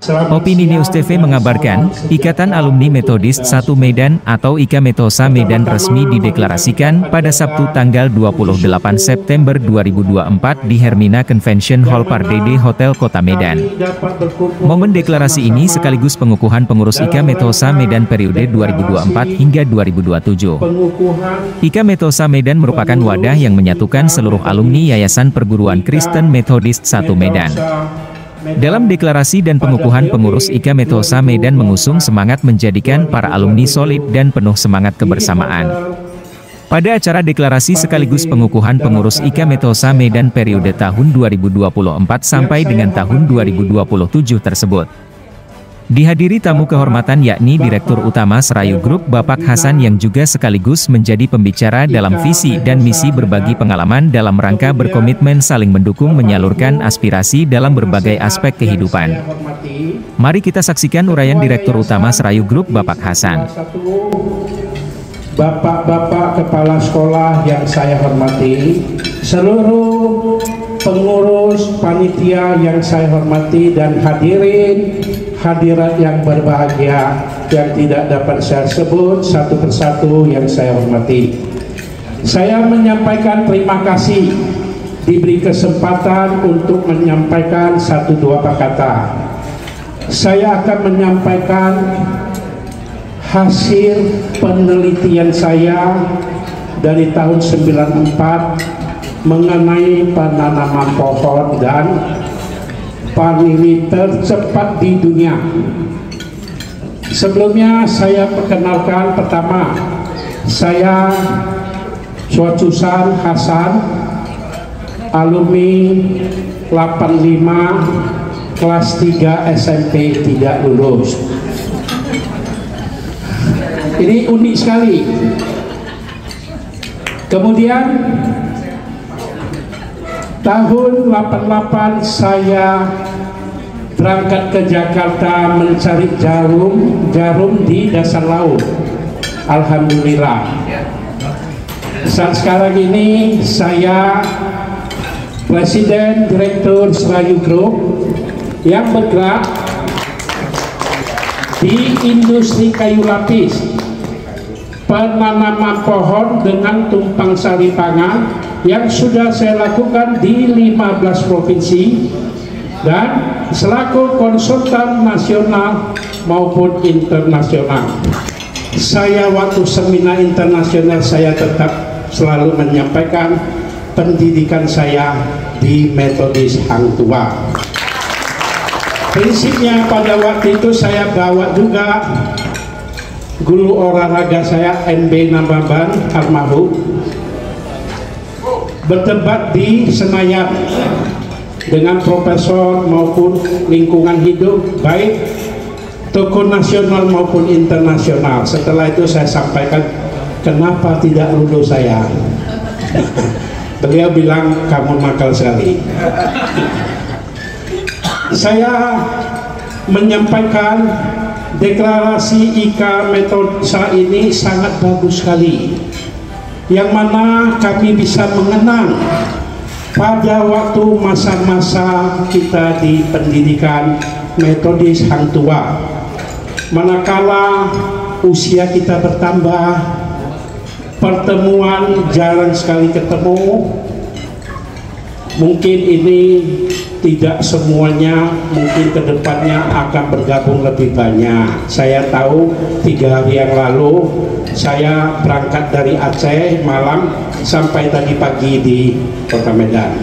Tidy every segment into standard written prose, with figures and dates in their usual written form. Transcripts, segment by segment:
Opini News TV mengabarkan, Ikatan Alumni Metodis 1 Medan atau IKA Metosa Medan resmi dideklarasikan pada Sabtu tanggal 28 September 2024 di Hermina Convention Hall Pardede Hotel Kota Medan. Momen deklarasi ini sekaligus pengukuhan pengurus IKA Metosa Medan periode 2024 hingga 2027. IKA Metosa Medan merupakan wadah yang menyatukan seluruh alumni Yayasan Perguruan Kristen Metodis 1 Medan. Dalam deklarasi dan pengukuhan pengurus IKA Metosa Medan mengusung semangat menjadikan para alumni solid dan penuh semangat kebersamaan. Pada acara deklarasi sekaligus pengukuhan pengurus IKA Metosa Medan periode tahun 2024 sampai dengan tahun 2027 tersebut, dihadiri tamu kehormatan yakni Direktur Utama Serayu Group Bapak Hasan yang juga sekaligus menjadi pembicara dalam visi dan misi berbagi pengalaman dalam rangka berkomitmen saling mendukung menyalurkan aspirasi dalam berbagai aspek kehidupan. Mari kita saksikan uraian Direktur Utama Serayu Group Bapak Hasan. Bapak-bapak kepala sekolah yang saya hormati, seluruh pengurus panitia yang saya hormati dan hadirat yang berbahagia yang tidak dapat saya sebut satu persatu yang saya hormati. Saya menyampaikan terima kasih diberi kesempatan untuk menyampaikan 1-2 kata. Saya akan menyampaikan hasil penelitian saya dari tahun 94 mengenai penanaman pohon dan panili tercepat di dunia. Sebelumnya saya perkenalkan, pertama saya Suacusan Hasan, alumni 85 kelas 3 SMP tidak lulus. Ini unik sekali. Kemudian tahun 88 saya berangkat ke Jakarta mencari jarum di dasar laut. Alhamdulillah. Saat sekarang ini saya Presiden Direktur Serayu Group yang bergerak di industri kayu lapis, penanaman pohon dengan tumpang sari pangan yang sudah saya lakukan di 15 provinsi dan selaku konsultan nasional maupun internasional. Saya waktu seminar internasional saya tetap selalu menyampaikan pendidikan saya di Metodis Hang Tua. Prinsipnya pada waktu itu saya bawa juga guru olahraga saya NB Nambaban almarhum berdebat di Senayan dengan profesor maupun lingkungan hidup baik tokoh nasional maupun internasional. Setelah itu saya sampaikan kenapa tidak lulus saya. Beliau bilang kamu nakal sekali. Saya menyampaikan deklarasi IKA Metosa ini sangat bagus sekali, yang mana kami bisa mengenang pada waktu masa-masa kita di pendidikan Metodis Hang Tua, manakala usia kita bertambah, pertemuan jarang sekali ketemu. Mungkin ini tidak semuanya, mungkin kedepannya akan bergabung lebih banyak. Saya tahu 3 hari yang lalu saya berangkat dari Aceh malam sampai tadi pagi di Kota Medan,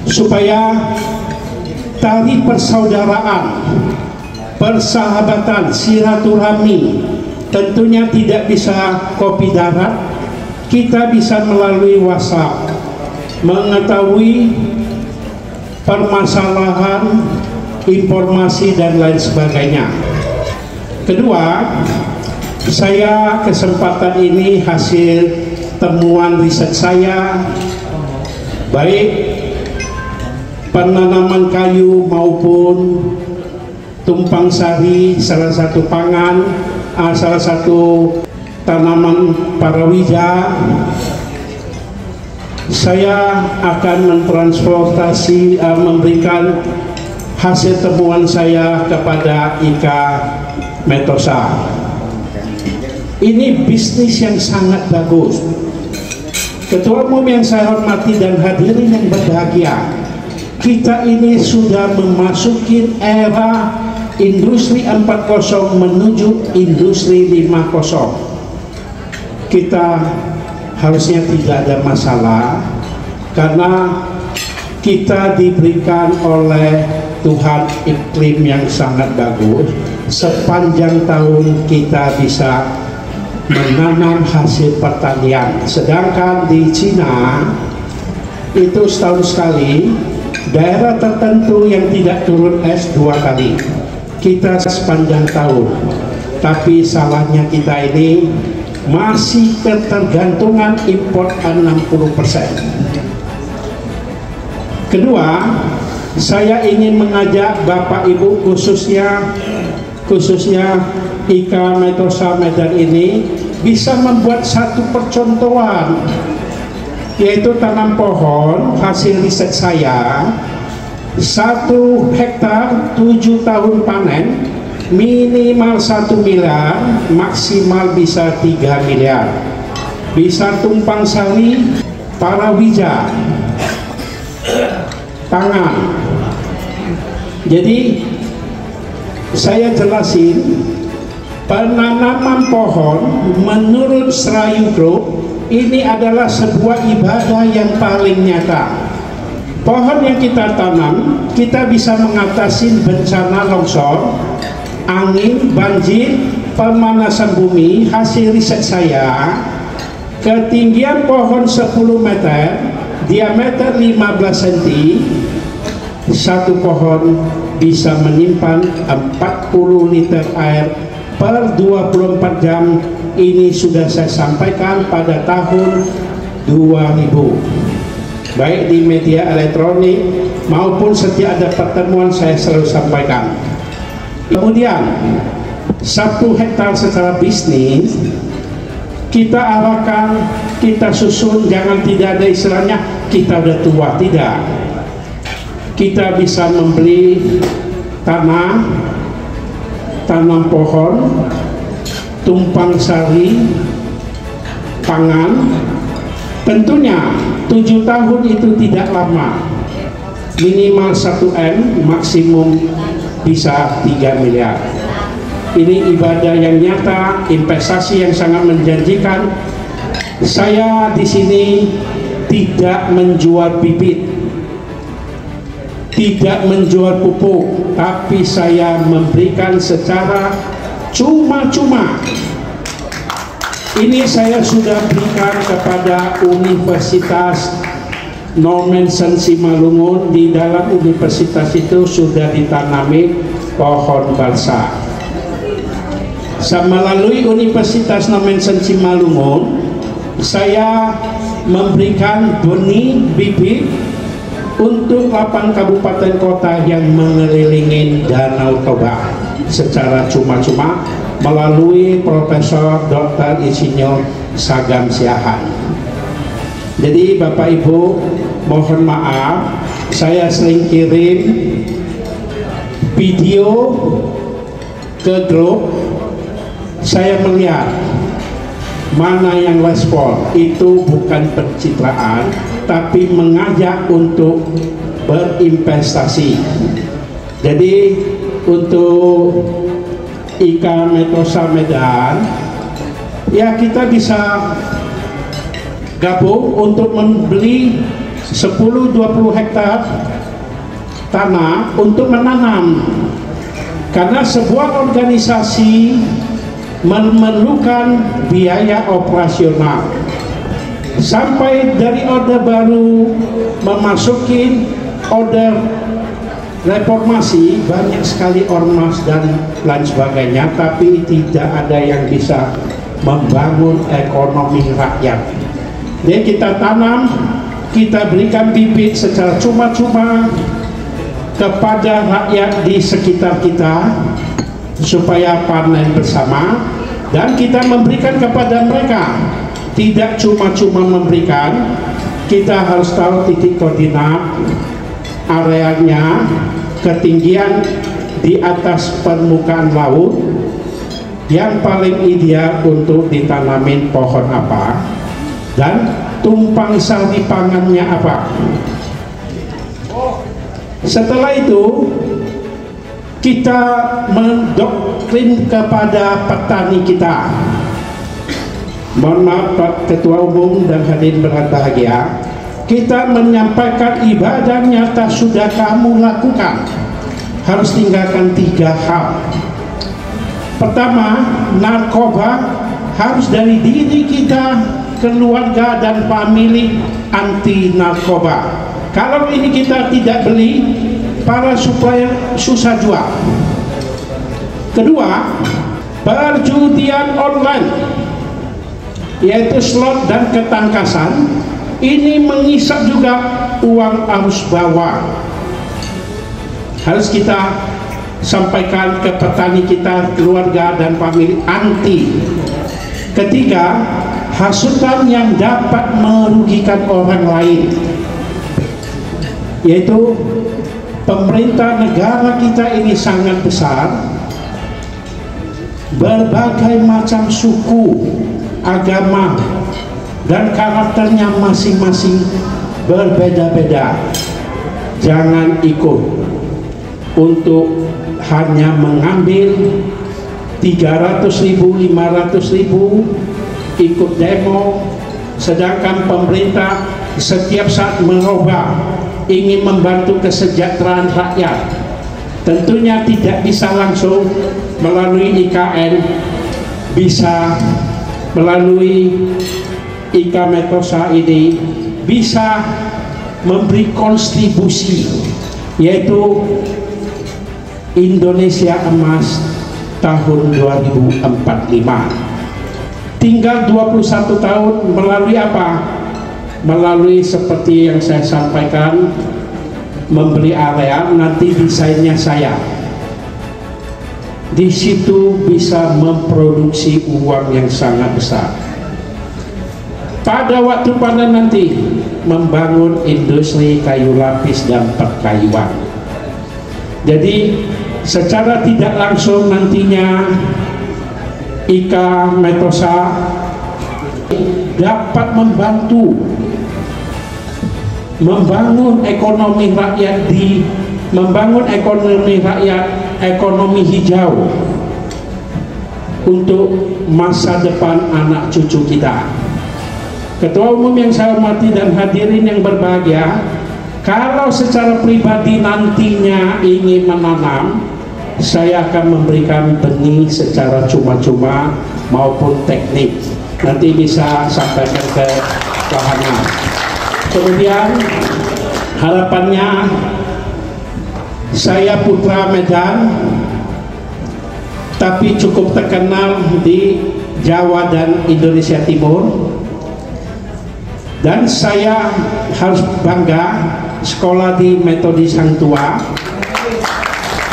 supaya tali persaudaraan, persahabatan, silaturahmi tentunya tidak bisa kopi darat. Kita bisa melalui WhatsApp mengetahui permasalahan, informasi dan lain sebagainya. Kedua, saya kesempatan ini hasil temuan riset saya, baik penanaman kayu maupun tumpang sari, salah satu pangan, salah satu tanaman parawija. Saya akan mentransportasi, memberikan hasil temuan saya kepada IKA Metosa. Ini bisnis yang sangat bagus. Ketua Umum yang saya hormati dan hadirin yang berbahagia, kita ini sudah memasuki era industri 4.0 menuju industri 5.0. Kita harusnya tidak ada masalah karena kita diberikan oleh Tuhan iklim yang sangat bagus. Sepanjang tahun kita bisa menanam hasil pertanian, sedangkan di Cina itu setahun sekali, daerah tertentu yang tidak turun es 2 kali, kita sepanjang tahun. Tapi salahnya kita ini masih ketergantungan impor 60%. Kedua, saya ingin mengajak Bapak Ibu khususnya IKA Metosa Medan ini bisa membuat satu percontohan, yaitu tanam pohon. Hasil riset saya, 1 hektar 7 tahun panen minimal 1 miliar, maksimal bisa 3 miliar. Bisa tumpang sari, palawija, pangan. Jadi saya jelasin, penanaman pohon menurut Serayu Group ini adalah sebuah ibadah yang paling nyata. Pohon yang kita tanam, kita bisa mengatasi bencana longsor, angin, banjir, pemanasan bumi. Hasil riset saya, ketinggian pohon 10 meter, diameter 15 cm, satu pohon bisa menyimpan 40 liter air per 24 jam. Ini sudah saya sampaikan pada tahun 2000, baik di media elektronik maupun setiap ada pertemuan saya selalu sampaikan. Kemudian 1 hektar secara bisnis kita arahkan, kita susun, jangan tidak ada istilahnya kita udah tua, tidak. Kita bisa membeli tanah, tanam pohon, tumpang sari, pangan. Tentunya 7 tahun itu tidak lama, minimal 1 M, maksimum bisa 3 miliar. Ini ibadah yang nyata, investasi yang sangat menjanjikan. Saya di sini tidak menjual bibit, tidak menjual pupuk, tapi saya memberikan secara cuma-cuma. Ini saya sudah berikan kepada Universitas Non-Mention Simalungun. Di dalam universitas itu sudah ditanami pohon balsa. Melalui Universitas Non-Mention Simalungun, saya memberikan benih bibit untuk 8 kabupaten kota yang mengelilingi Danau Toba secara cuma-cuma melalui Profesor Dr. Insinyur Sagam Siahaan. Jadi Bapak Ibu, mohon maaf, saya sering kirim video ke grup. Saya melihat mana yang respon, itu bukan pencitraan, tapi mengajak untuk berinvestasi. Jadi untuk IKA Metosa Medan, ya kita bisa gabung untuk membeli 10-20 hektar tanah untuk menanam, karena sebuah organisasi memerlukan biaya operasional. Sampai dari order baru memasuki order reformasi, banyak sekali ormas dan lain sebagainya, tapi tidak ada yang bisa membangun ekonomi rakyat. Jadi kita tanam, kita berikan bibit secara cuma-cuma kepada rakyat di sekitar kita supaya panen bersama, dan kita memberikan kepada mereka. Tidak cuma-cuma memberikan, kita harus tahu titik koordinat, arealnya, ketinggian di atas permukaan laut yang paling ideal untuk ditanamin pohon apa, dan tumpang sari pangannya apa. Setelah itu kita mendoktrin kepada petani kita. Mohon maaf Pak Ketua Umum dan hadirin berbahagia, kita menyampaikan ibadah nyata sudah kamu lakukan. Harus tinggalkan 3 hal. Pertama, narkoba harus dari diri kita, keluarga dan famili anti narkoba. Kalau ini kita tidak beli, para supplier susah jual. Kedua, perjudian online, yaitu slot dan ketangkasan, ini mengisap juga uang arus bawah. Harus kita sampaikan ke petani kita, keluarga dan famili anti. Ketiga, hasutan yang dapat merugikan orang lain, yaitu pemerintah negara kita ini sangat besar, berbagai macam suku, agama dan karakternya masing-masing berbeda-beda. Jangan ikut untuk hanya mengambil 300.000, 500.000 ikut demo, sedangkan pemerintah setiap saat merubah, ingin membantu kesejahteraan rakyat. Tentunya tidak bisa langsung melalui IKN, bisa melalui IKA Metosa ini bisa memberi kontribusi, yaitu Indonesia Emas tahun 2045. Tinggal 21 tahun melalui apa? Melalui seperti yang saya sampaikan, membeli area, nanti desainnya saya. Di situ bisa memproduksi uang yang sangat besar. Pada waktu panen nanti membangun industri kayu lapis dan perkayuan. Jadi secara tidak langsung nantinya IKA Metosa dapat membantu membangun ekonomi rakyat, ekonomi hijau untuk masa depan anak cucu kita. Ketua Umum yang saya hormati dan hadirin yang berbahagia, kalau secara pribadi nantinya ingin menanam, saya akan memberikan benih secara cuma-cuma maupun teknik. Nanti bisa sampaikan ke Wahana. Kemudian harapannya, saya putra Medan, tapi cukup terkenal di Jawa dan Indonesia Timur, dan saya harus bangga sekolah di Metodis Hang Tua,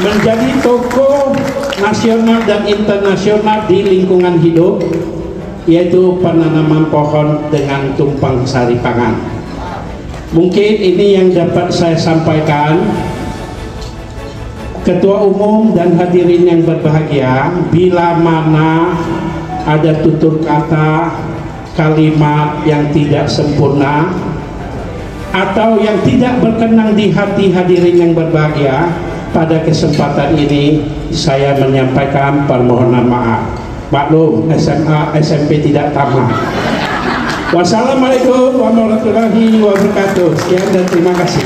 menjadi tokoh nasional dan internasional di lingkungan hidup, yaitu penanaman pohon dengan tumpang sari pangan. Mungkin ini yang dapat saya sampaikan. Ketua Umum dan hadirin yang berbahagia, bila mana ada tutur kata, kalimat yang tidak sempurna atau yang tidak berkenan di hati hadirin yang berbahagia, pada kesempatan ini saya menyampaikan permohonan maaf. Maklum, SMA, SMP tidak tamat. Wassalamualaikum warahmatullahi wabarakatuh. Sekian dan terima kasih.